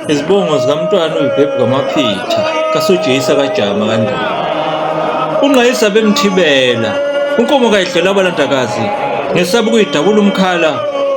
Izibongo zikaMntwana uYibhebhu kaMaphitha kaSojiyisa kaJama kaNdlovu. UNgqayisa bemthibela, unkomo kayidlela abalandakazi, ngesaba ukuyidabula umkhala,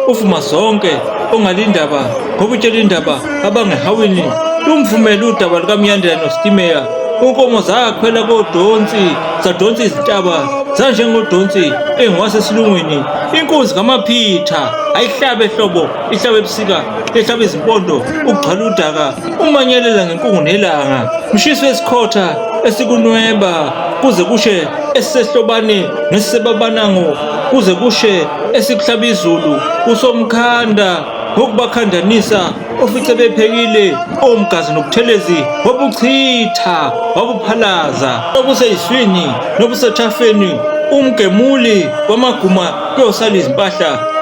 ufuma zonke ongalindaba ngoba utshela indaba abangehawini lumvumele udaba lukaMyandela noStimeya. Unkomo zakhwela kodonsi zadonsa izintaba zanjengodonsi engowasesilungwini. Inkunzi kaMaphitha ayihlabe ehlobo ihlabe ebusika ehlabe izimpondo ukugcwala udaka umanyelela ngenkungu nelanga mshiso esikhotha esikunweba kuze kushe esisehlobane ngesisebabanango kuze kushe esikuhlaba izulu usomkhanda ngokubakhandanisa ofice bephekile omgazi nokuthelezi wabuchitha wabuphalaza obuseyiswini nobusethafeni umgemuli wamaguma kuyosala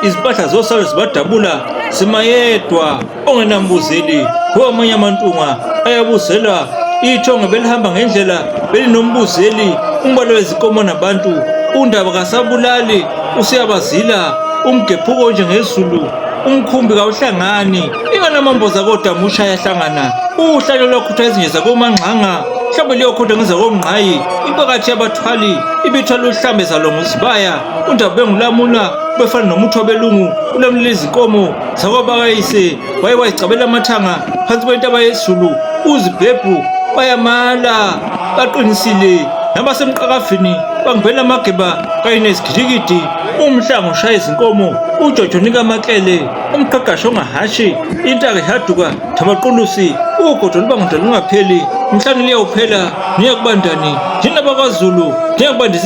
izimpahla zosala zibadabula zimayedwa ongenambuzeli amanye amantunga ayabuzela ithonga belihamba ngendlela belinombuzeli umbalo wezinkomo nabantu undaba kasabulali usiyabazila umgephuko njengezulu umkhumbi kawuhlangani inganamamboza kodwa musha yahlangana uhlalo lwakhutha ezinje zakomangxanga mhlawumbe liyokhutha ngeza komngqayi impakathi yabathwali ibithwala uhlambe zalo ngusibaya undaba bengulamula befana nomuthi wabelungu ulamlela izinkomo zakwabakayise waye wayicabela amathanga phansi kwentaba yezulu uZibhebhu bayamala baqinisile nabasemqakafini bangibela amageba kanye nezigidikidi umhlango ushaya izinkomo uJojo nika amaklele umqeqesho ongahashi intaka ihaduka thamaqulusi ugodo lubangoda lungapheli mhlanu liyawuphela niyakubandani thina bakwaZulu niyakubanda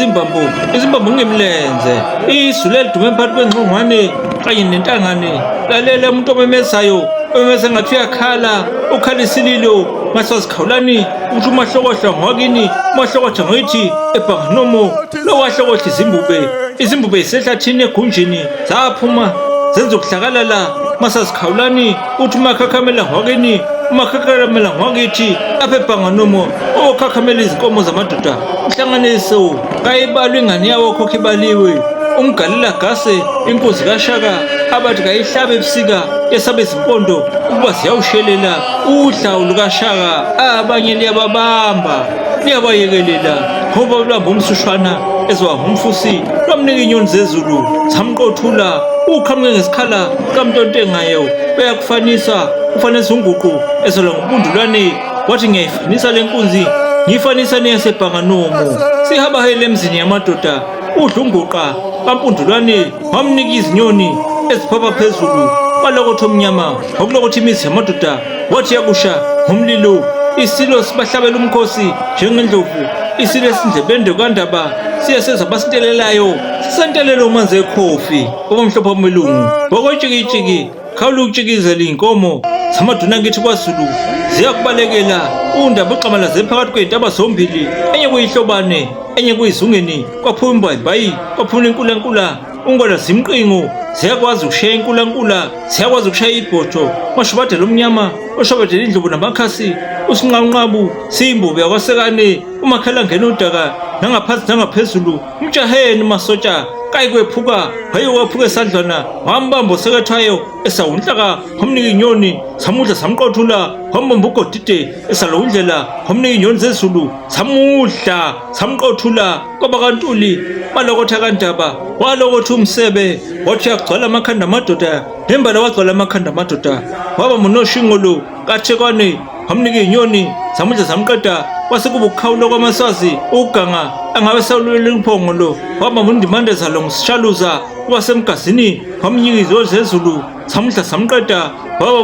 izimbambo ngemlenze isu lelidume phakathi kwengxongwane kanye nentangane lalela umuntu omemezayo omemeza ngathi uyakhala ukhala isililo ngasazikhawulani ukuthi umahlokohla ngwakini umahlokohla ngithi ebhanganomo lokwahlokohla izimbube zisehlathini egunjini zaphuma zenza ukuhlakalala masazikhawulani uthi umakhakhamela ngwakini umakhakhamela ngwakithi apha ebhanganomo okhakhamela izinkomo zamadoda uhlanganiso kayibalwe ingane yawo khokho ibaliwe umgalela gase inkunzi kaShaka abathi kayihlabe ebusika yesabe izimpondo ukuba ziyawushelela uhlawu lukaShaka abanye liyababamba liyabayekelela ngoba lwamba umsushwana ezwa ngumfusi lwamnika inyoni zezulu zamqothula uqhamuke ngesikhala kaMntontengayo beyakufanisa ufanisa unguqu ezelwa ngobundulwane wathi ngiyayifanisa lenkunzi ngiyifanisa neyasebhanganomo sihamba hele emzini yamadoda udla unguqa kaMpundulwane wamnika izinyoni eziphapha phezulu balokotho omnyama ngokulokotha imizi yamadoda wathi yakusha ngomlilo isilo sibahlabela umkhosi njengendlovu isilo esindlebende kandaba siyaseza basintelelayo sisentelela umanzi ekhofi obamhlophe omelungu bokotshikitshiki khawula ukutshikizela iy'nkomo zamaduna ngithi kwaZulu ziyakubalekela undaba uxamalaze phakathi kwey'ntaba zombili enye kuyihlobane enye kuyizungeni kwaphuma imbayimbayi kwaphuma inkulankula ungwala zimqingo ziyakwazi ukushiya inkulankula ziyakwazi ukushaya ibhojo mashobadela omnyama oshobadela indlovu namakhasi usinqanqabu siyimbubi yakwasekane umakhala ngena udaka nangaphansi nangaphezulu umjaheni masotsha kayikwephuka wayekwaphuka esandlwana wambamba osekethwayo esawunhlaka wamnika inyoni zamudla zamqothula wambamba ugodide esalowundlela wamnika inyoni zezulu zamudla zamqothula kwabakantuli balokotha kandaba walokotha umsebe wathi uyagcwala amakhanda amadoda nembala wagcwala amakhanda amadoda waba munoshingolo kathekwane wamnika inyoni zamudla zamqeda kwasekuba ukukhawula kwamaswazi ukuganga angabe sawulwela umphongolo waba mundimande zalo ngusishaluza wasemgazini wamnyika izolo zezulu zamudla zamqeda waba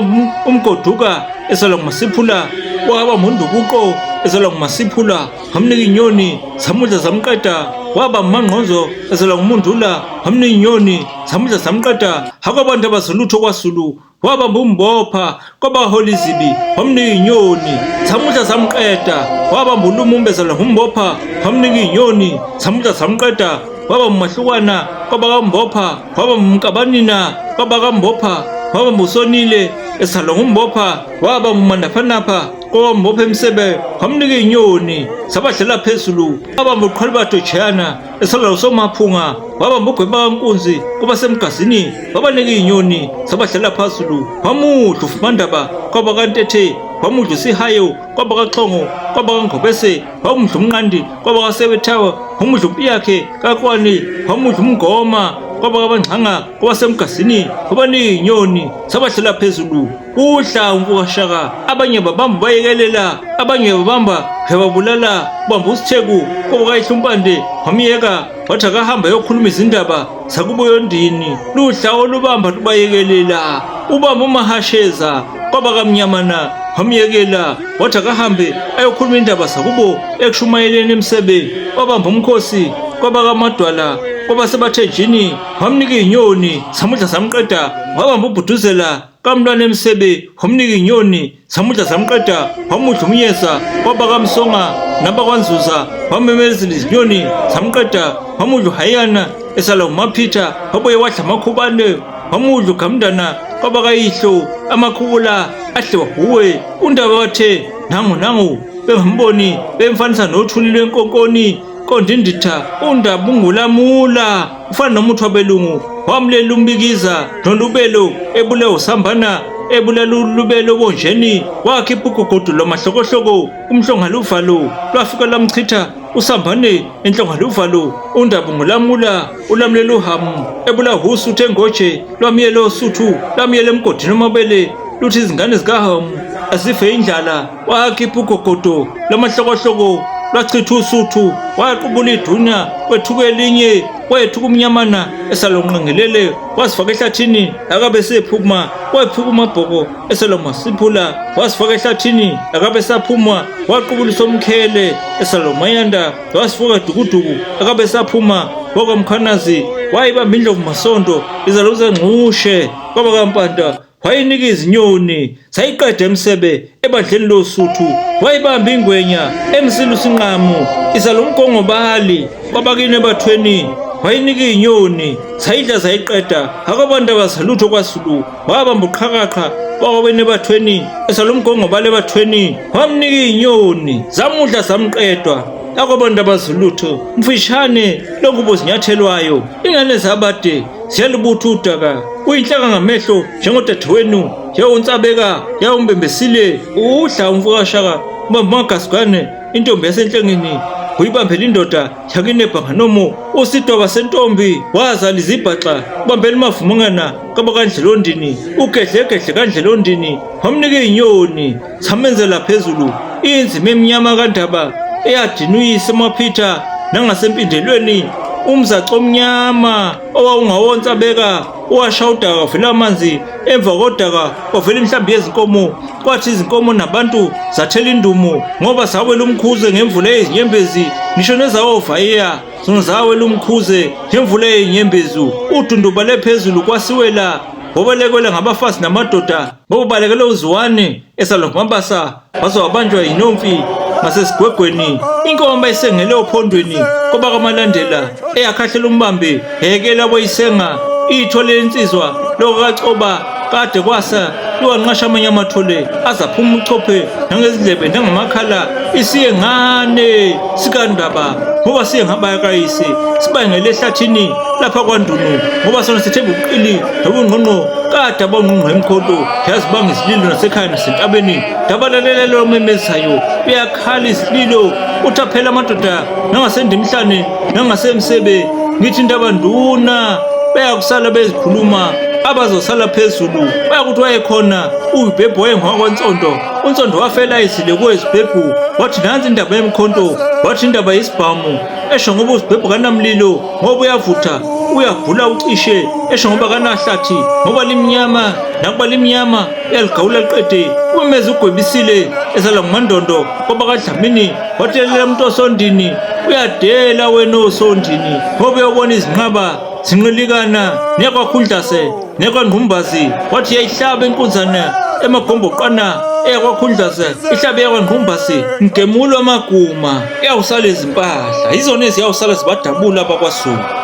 umgoduka esalwa ngumasiphula waba mundubuqo esalwa ngumasiphula wamnika inyoni zamudla zamqeda waba mangqozo esalwa ngumundula wamnika inyoni zamudla zamqeda akwabantu abazolutho kwaZulu waba mbumbopha kwabaholi zibi wamnika inyoni zamudla zamqeda waba mbulumumbe esalwa ngumbopha wamnika inyoni zamudla zamqeda waba mahlukwana kwabakambopha waba mkabanina kwabakambopha wabamba usonile esalwa ngumbopha wabamba umandaphanapha kombopha emsebe wamnika inyoni sabadlela phezulu wabamba uqhwalibato jana esalwa usomaphunga wabamba ugwemba kankunzi kuba semgazini wabanika inyoni sabadlela phezulu wamudla ufumandaba kwaba kantethe wamudla usihayo kwaba kaxhongo kwaba kangobese wamudla umnqandi kwaba kasebethawa wamudla umpiyakhe kakwani wamudla umngoma kwaba kabangxanga kwabasemgazini wabanika inyoni sabadlela phezulu udla umvukashaka abanye babamba bayekelela abanye babamba babulala bamba usitheko kwaba kayihlumpande wamyeka wathi akahamba yokhuluma izindaba zakubo yondini ludla olubamba lubayekelela ubamba umahasheza kwaba kamnyamana wamyekela wathi akahambe ayokhuluma indaba zakubo ekushumayeleni emsebe wabamba umkhosi kwaba kamadwala kwaba sebathejini wamnika inyoni samudla samqeda wabamba ubhuduzela kamntwana emsebe wamnika inyoni samudla samqeda wamudla umyeza kwaba kamsonga nabakwanzuza wamemezela izinyoni samqeda wamudla uhayana esala umaphitha wabuye wadla amakhubane wamudla ugamndana kwaba kayihlo amakhukula ahle wahuwe undaba wathe nangu bengamboni bemfanisa nothuli lwenkonkoni kondinditha undaba ungulamula ufana nomuthi wabelungu wamlela umbikiza nolubelo ebule usambana ebulala ulubelo bonjeni wakhipha ugugudu lomahlokohloko umhlonga luvalo lwafika lamchitha usambane enhlonga luvalo undaba ngulamula ulamlela uhamu ebula husu uthengoje lwamyela osuthu lamyela emgodini omabele luthi izingane zikahamu azife indlala wakhipha ugugudu lomahlokohloko lwachitha usuthu waqubula idunya kwethuka elinye wethuka umnyamana esalonqengelele wasifaka ehlathini akabe sephuma wephuka umabhoko esalomasiphula wasifaka ehlathini akabe saphuma waqubula isomkhele esalomayanda wasifuka dukuduku akabe saphuma wakwamkhanazi wayibamba indlovu masonto izaluza ngqushe kwaba kampanda wayinika izinyoni sayiqeda emsebe ebadleni losuthu wayibamba ingwenya emsila usinqamu isalomgongobali kwabakini ebathweni wayinika inyoni sayidla sayiqeda akabantu abasalutho kwasulu wabamba uqhakaqha kwabakini ebathweni esalomgongobali ebathweni wamnika inyoni zamudla zamqedwa akwabantu abazulutho mfishane lokubo zinyathelwayo ingane zabade ziyalubutha udaka uyinhlaka ngamehlo njengodadewenu yawunsabeka yawumbembesile udla umvukashaka ubamba amagasigane intombi yasenhlengeni uyibambela indoda yakinebhanga nomo usidwaba sentombi wazala izibhaxa ubambela imavumangana kwaba kandlelondini ugedlegedle kandlelondini wamnika inyoni zamenzela phezulu inzima emnyama kandaba eyadini uyise emaphitha nangasempindelweni umzaco omnyama owawungawonsabeka owashawudaka wavela amanzi emva kodaka wavela imhlambi yezinkomo kwathi izinkomo nabantu zathela indumo ngoba zawela umkhuze ngemvula yezinyembezi ngisho nezawovaya zona zawela umkhuze ngemvula yezinyembezu udundubale phezulu kwasiwela bobalekelwe ngabafazi namadoda bobalekele uziwane esalwa ngumabasa waze wabanjwa yinomfi ngasesigwegweni inkomba isengele ophondweni kwaba kamalandela eyakhahlela umbambe hekela boyisenga ithole insizwa lokacoba kade kwasa liwanqasha amanye amathole azaphuma uchophe nangezindlebe nangamakhala isiye ngane sikandaba ngoba siye ngabaya kayise sibangele ehlathini lapha kwandunu ngoba sona sithemba ubuqili nobungqongqo kade abongqongqo emkhonto yazibanga isililo nasekhaya nasentabeni dabalalelo omemezayo uyakhala isililo uthaphela amadoda nangasendimhlane nangasemsebe ngithi ndabanduna bayakusala bezikhuluma abazosala phezulu bayakuthi wayekhona uyibhebhu wayengowakwaNtsondo uNtsondo wafela izile kwezibhebhu wathi nansi indaba yemkhonto wathi indaba yisibhamu esho ngoba uzibhebhu kanamlilo ngoba uyavutha uyabhula ucishe esho ngoba kanahlathi ngoba limnyama nakuba limnyama yaligawula liqede umeze ugwebisile esala ngumandondo kwaba kaDlamini wathelela umuntu osondini uyadela wena osondini ngoba uyabona izinqaba zinqilikana nekwakhundlase nekwangqumbazi wathi yayihlaba inkunzana emagomboqana eyakwakhundlase ihlabe yakwangqumbazi ngemulo amaguma eyawusala izimpahla izona eziyawusala zibadabula abakwaSuthu